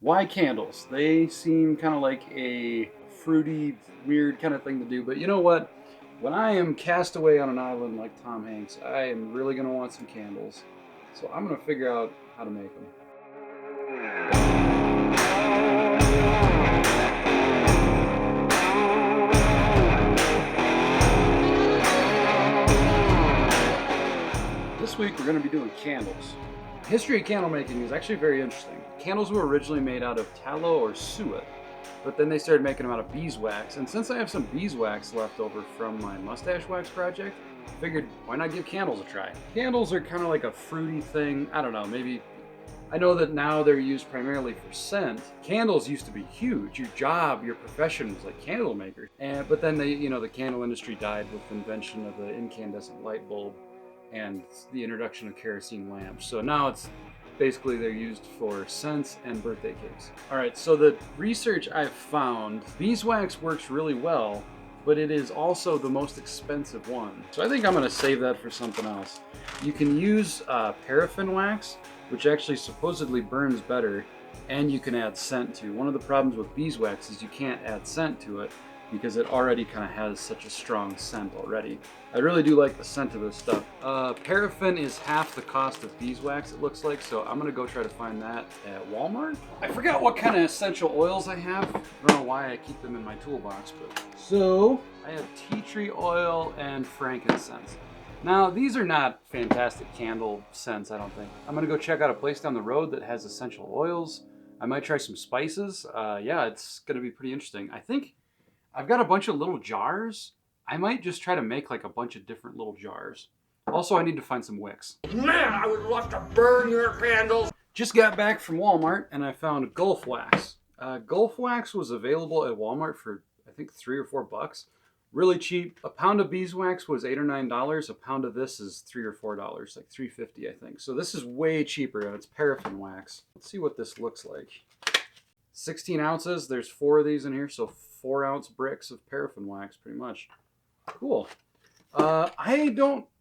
Why candles? They seem kind of like a fruity, weird kind of thing to do, but you know what? When I am cast away on an island like Tom Hanks, I am really going to want some candles. So I'm going to figure out how to make them. This week we're going to be doing candles. The history of candle making is actually very interesting. Candles were originally made out of tallow or suet, but then they started making them out of beeswax. And since I have some beeswax left over from my mustache wax project, I figured why not give candles a try? Candles are kind of like a fruity thing. I don't know, maybe. I know that now they're used primarily for scent. Candles used to be huge. Your job, your profession was like candle maker. But then the candle industry died with the invention of the incandescent light bulb and the introduction of kerosene lamps. So now it's basically they're used for scents and birthday cakes. All right, so the research I've found, beeswax works really well, but it is also the most expensive one. So I think I'm gonna save that for something else. You can use paraffin wax, which actually supposedly burns better, and you can add scent to. One of the problems with beeswax is you can't add scent to it because it already kind of has such a strong scent already. I really do like the scent of this stuff. Paraffin is half the cost of beeswax, it looks like, so I'm gonna go try to find that at Walmart. I forgot what kind of essential oils I have. I don't know why I keep them in my toolbox, but so I have tea tree oil and frankincense. Now, these are not fantastic candle scents, I don't think. I'm gonna go check out a place down the road that has essential oils. I might try some spices. Yeah, it's gonna be pretty interesting. I think I've got a bunch of little jars. I might just try to make like a bunch of different little jars. Also, I need to find some wicks. Man, I would love to burn your candles. Just got back from Walmart and I found Gulf Wax. Gulf Wax was available at Walmart for I think $3 or $4. Really cheap. A pound of beeswax was $8 or $9. A pound of this is $3 or $4, like $3.50 I think. So this is way cheaper and it's paraffin wax. Let's see what this looks like. 16 ounces. There's 4 of these in here, so 4-ounce bricks of paraffin wax, pretty much. Cool. I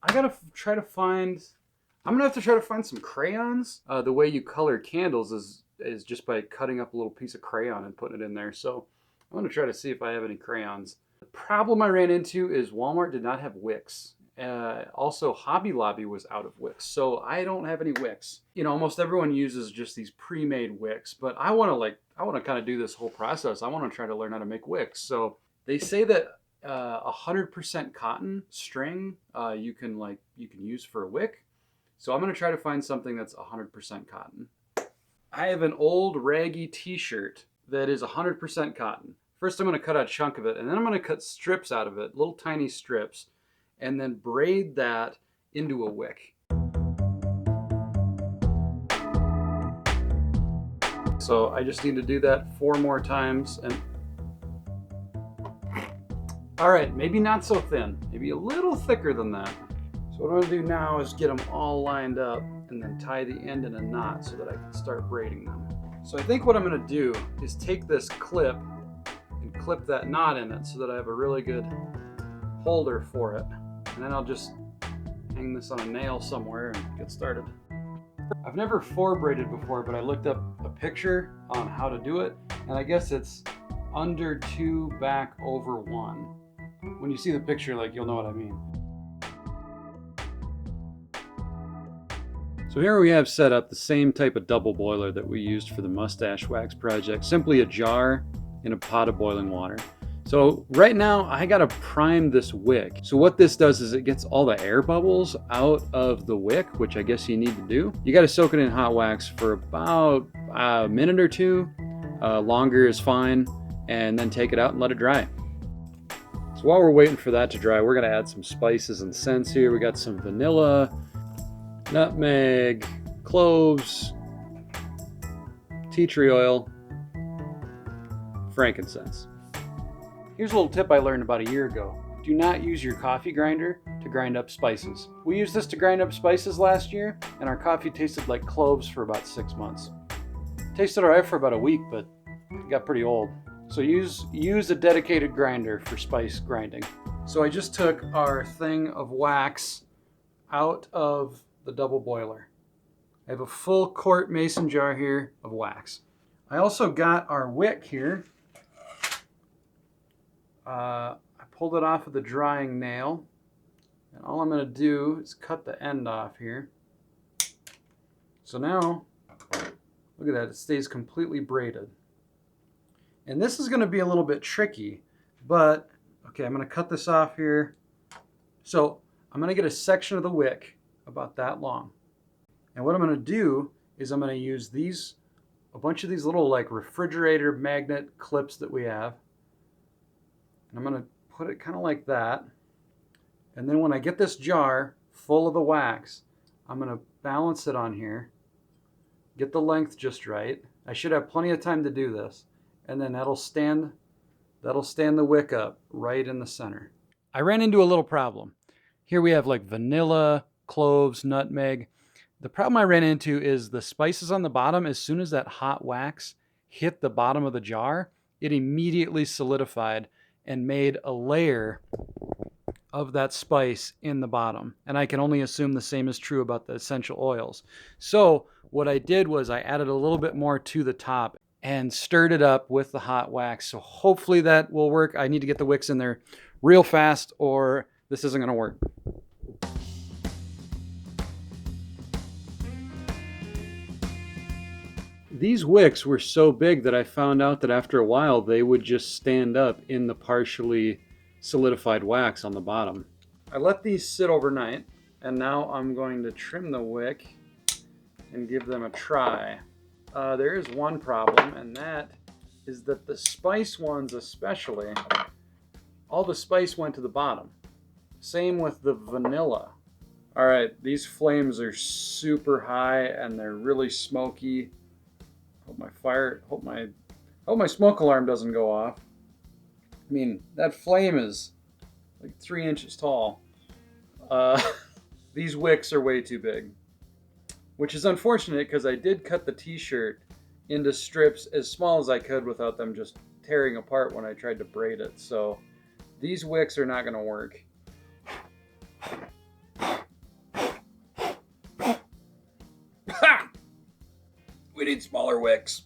gotta try to find. I'm gonna have to try to find some crayons. The way you color candles is just by cutting up a little piece of crayon and putting it in there. So I'm gonna try to see if I have any crayons. The problem I ran into is Walmart did not have wicks. Also, Hobby Lobby was out of wicks, so I don't have any wicks. You know, almost everyone uses just these pre-made wicks, but I want to kind of do this whole process. I want to try to learn how to make wicks. So they say that 100% cotton string you can use for a wick. So I'm going to try to find something that's 100% cotton. I have an old raggy t-shirt that is 100% cotton. First I'm going to cut a chunk of it, and then I'm going to cut strips out of it, little tiny strips, and then braid that into a wick. So I just need to do that 4 more times. And all right, maybe not so thin, maybe a little thicker than that. So what I'm gonna do now is get them all lined up and then tie the end in a knot so that I can start braiding them. So I think what I'm gonna do is take this clip and clip that knot in it so that I have a really good holder for it. And then I'll just hang this on a nail somewhere and get started. I've never braided before, but I looked up a picture on how to do it, and I guess it's under 2, back over 1. When you see the picture, you'll know what I mean. So here we have set up the same type of double boiler that we used for the mustache wax project, simply a jar in a pot of boiling water. So right now I gotta prime this wick. So what this does is it gets all the air bubbles out of the wick, which I guess you need to do. You gotta soak it in hot wax for about a minute or 2. Longer is fine, and then take it out and let it dry. So while we're waiting for that to dry, we're gonna add some spices and scents here. We got some vanilla, nutmeg, cloves, tea tree oil, frankincense. Here's a little tip I learned about a year ago. Do not use your coffee grinder to grind up spices. We used this to grind up spices last year, and our coffee tasted like cloves for about 6 months. Tasted alright for about a week, but it got pretty old. So use a dedicated grinder for spice grinding. So I just took our thing of wax out of the double boiler. I have a full quart mason jar here of wax. I also got our wick here. I pulled it off of the drying nail. And all I'm going to do is cut the end off here. So now, look at that, it stays completely braided. And this is going to be a little bit tricky, but okay, I'm going to cut this off here. So I'm going to get a section of the wick about that long. And what I'm going to do is I'm going to use a bunch of these little like refrigerator magnet clips that we have. And I'm going to put it kind of like that. And then when I get this jar full of the wax, I'm going to balance it on here, get the length just right. I should have plenty of time to do this. And then that'll stand the wick up right in the center. I ran into a little problem. Here we have like vanilla, cloves, nutmeg. The problem I ran into is the spices on the bottom, as soon as that hot wax hit the bottom of the jar, it immediately solidified and made a layer of that spice in the bottom. And I can only assume the same is true about the essential oils. So what I did was I added a little bit more to the top and stirred it up with the hot wax. So hopefully that will work. I need to get the wicks in there real fast or this isn't gonna work. These wicks were so big that I found out that after a while they would just stand up in the partially solidified wax on the bottom. I let these sit overnight and now I'm going to trim the wick and give them a try. There is one problem, and that is that the spice ones especially, all the spice went to the bottom. Same with the vanilla. All right, these flames are super high and they're really smoky. Hope my smoke alarm doesn't go off. I mean, that flame is like 3 inches tall. These wicks are way too big, which is unfortunate because I did cut the t-shirt into strips as small as I could without them just tearing apart when I tried to braid it. So these wicks are not going to work. We need smaller wicks.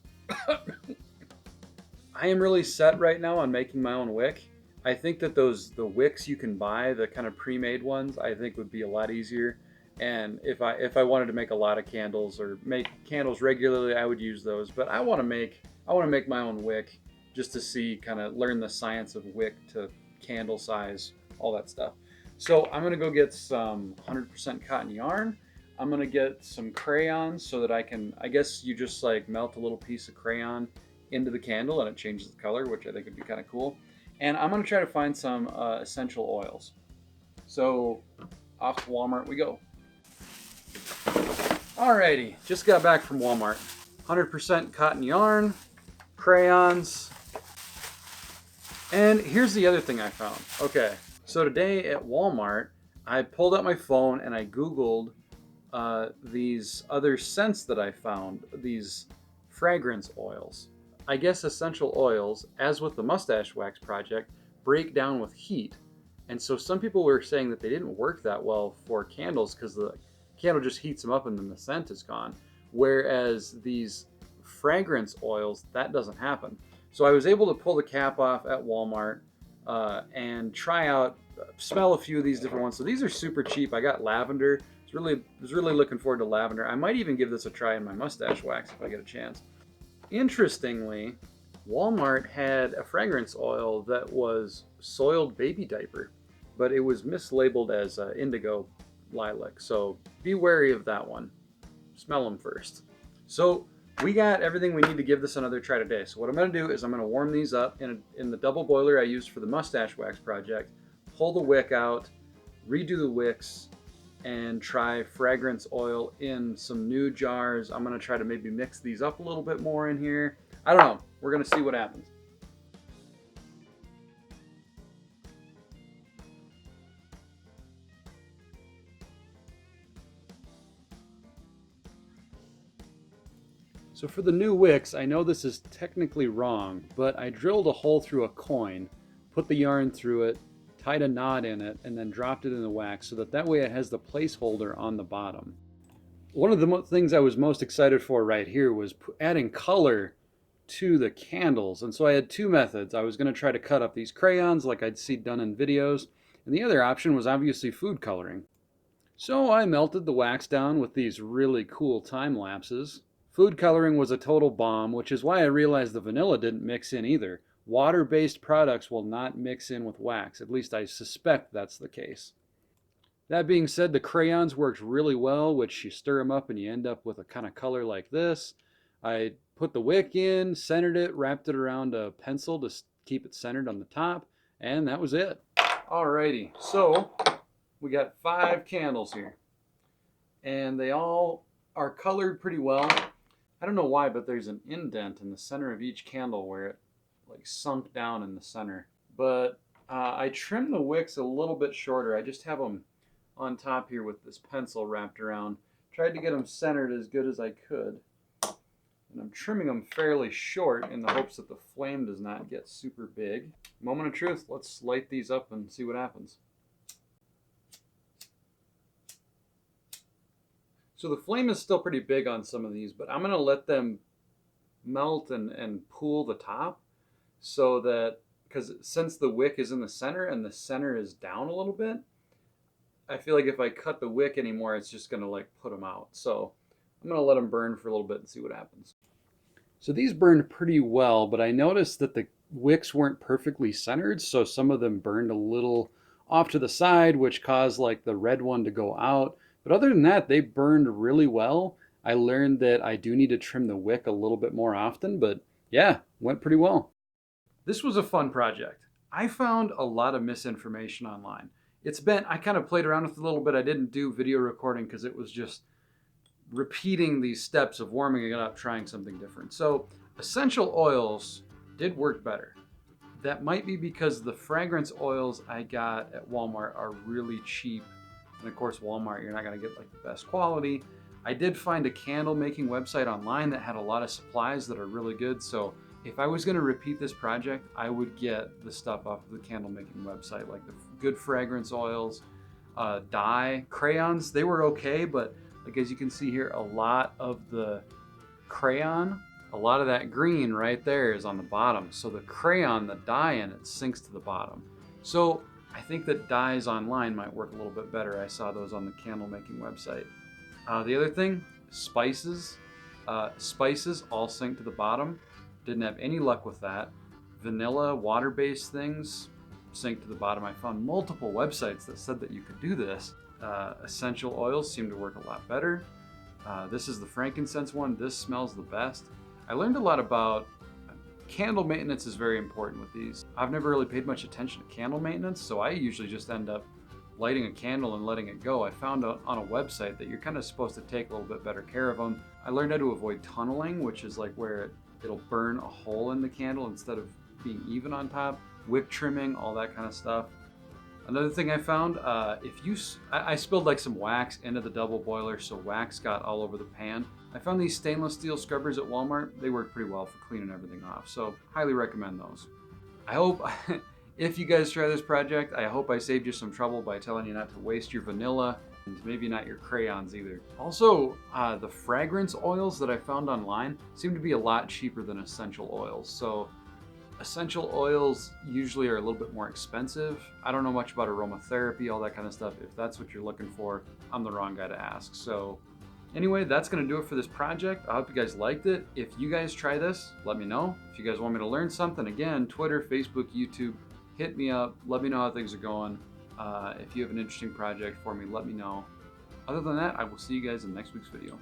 I am really set right now on making my own wick. I think that the wicks you can buy, the kind of pre-made ones, I think would be a lot easier. And if I wanted to make a lot of candles or make candles regularly, I would use those. But I want to make my own wick just to see, kind of learn the science of wick to candle size, all that stuff. So I'm gonna go get some 100% cotton yarn. I'm gonna get some crayons so that I guess you just like melt a little piece of crayon into the candle and it changes the color, which I think would be kind of cool. And I'm gonna try to find some essential oils. So off to Walmart we go. Alrighty, just got back from Walmart. 100% cotton yarn, crayons, and here's the other thing I found. Okay, so today at Walmart, I pulled out my phone and I Googled these other scents that I found, these fragrance oils. I guess essential oils, as with the mustache wax project, break down with heat. And so some people were saying that they didn't work that well for candles because the candle just heats them up and then the scent is gone. Whereas these fragrance oils, that doesn't happen. So I was able to pull the cap off at Walmart and try out, smell a few of these different ones. So these are super cheap. I got lavender. Was really looking forward to lavender. I might even give this a try in my mustache wax if I get a chance. Interestingly, Walmart had a fragrance oil that was soiled baby diaper, but it was mislabeled as indigo lilac. So be wary of that one. Smell them first. So we got everything we need to give this another try today. So what I'm going to do is I'm going to warm these up in the double boiler I used for the mustache wax project, pull the wick out, redo the wicks, and try fragrance oil in some new jars. I'm going to try to maybe mix these up a little bit more in here. I don't know. We're going to see what happens. So for the new wicks, I know this is technically wrong, but I drilled a hole through a coin, put the yarn through it, tied a knot in it, and then dropped it in the wax so that way it has the placeholder on the bottom. One of the things I was most excited for right here was adding color to the candles. And so I had two methods. I was going to try to cut up these crayons like I'd see done in videos, and the other option was obviously food coloring. So I melted the wax down with these really cool time lapses. Food coloring was a total bomb, which is why I realized the vanilla didn't mix in either. Water-based products will not mix in with wax. At least I suspect that's the case. That being said, the crayons worked really well, which you stir them up and you end up with a kind of color like this. I put the wick in, centered it, wrapped it around a pencil to keep it centered on the top, and that was it. Alrighty, so we got 5 candles here, and they all are colored pretty well. I don't know why, but there's an indent in the center of each candle where it like sunk down in the center. But I trimmed the wicks a little bit shorter. I just have them on top here with this pencil wrapped around. Tried to get them centered as good as I could. And I'm trimming them fairly short in the hopes that the flame does not get super big. Moment of truth, let's light these up and see what happens. So the flame is still pretty big on some of these, but I'm gonna let them melt and cool the top so that, because since the wick is in the center and the center is down a little bit, I feel like if I cut the wick anymore, it's just gonna like put them out. So I'm gonna let them burn for a little bit and see what happens. So these burned pretty well, but I noticed that the wicks weren't perfectly centered, so some of them burned a little off to the side, which caused like the red one to go out. But other than that, they burned really well. I learned that I do need to trim the wick a little bit more often, but yeah, went pretty well. This was a fun project. I found a lot of misinformation online. I kind of played around with it a little bit. I didn't do video recording because it was just repeating these steps of warming it up, trying something different. So essential oils did work better. That might be because the fragrance oils I got at Walmart are really cheap. And of course, Walmart, you're not gonna get like the best quality. I did find a candle making website online that had a lot of supplies that are really good. So if I was gonna repeat this project, I would get the stuff off of the candle making website, like the good fragrance oils, dye, crayons. They were okay, but like as you can see here, a lot of the crayon, a lot of that green right there is on the bottom. So the crayon, the dye in it sinks to the bottom. So I think that dyes online might work a little bit better. I saw those on the candle making website. The other thing, spices. Spices all sink to the bottom. Didn't have any luck with that. Vanilla, water-based things sink to the bottom. I found multiple websites that said that you could do this. Essential oils seem to work a lot better. This is the frankincense one. This smells the best. I learned a lot about candle maintenance is very important with these. I've never really paid much attention to candle maintenance, so I usually just end up lighting a candle and letting it go. I found out on a website that you're kind of supposed to take a little bit better care of them. I learned how to avoid tunneling, which is like where it'll burn a hole in the candle instead of being even on top. Wick trimming, all that kind of stuff. Another thing I found, I spilled like some wax into the double boiler, so wax got all over the pan. I found these stainless steel scrubbers at Walmart. They work pretty well for cleaning everything off, so highly recommend those. I hope, if you guys try this project, I hope I saved you some trouble by telling you not to waste your vanilla, and maybe not your crayons either. Also, the fragrance oils that I found online seem to be a lot cheaper than essential oils, so essential oils usually are a little bit more expensive. I don't know much about aromatherapy, all that kind of stuff. If that's what you're looking for, I'm the wrong guy to ask. So anyway, that's gonna do it for this project. I hope you guys liked it. If you guys try this, let me know. If you guys want me to learn something, again, Twitter, Facebook, YouTube, hit me up. Let me know how things are going. If you have an interesting project for me, let me know. Other than that, I will see you guys in next week's video.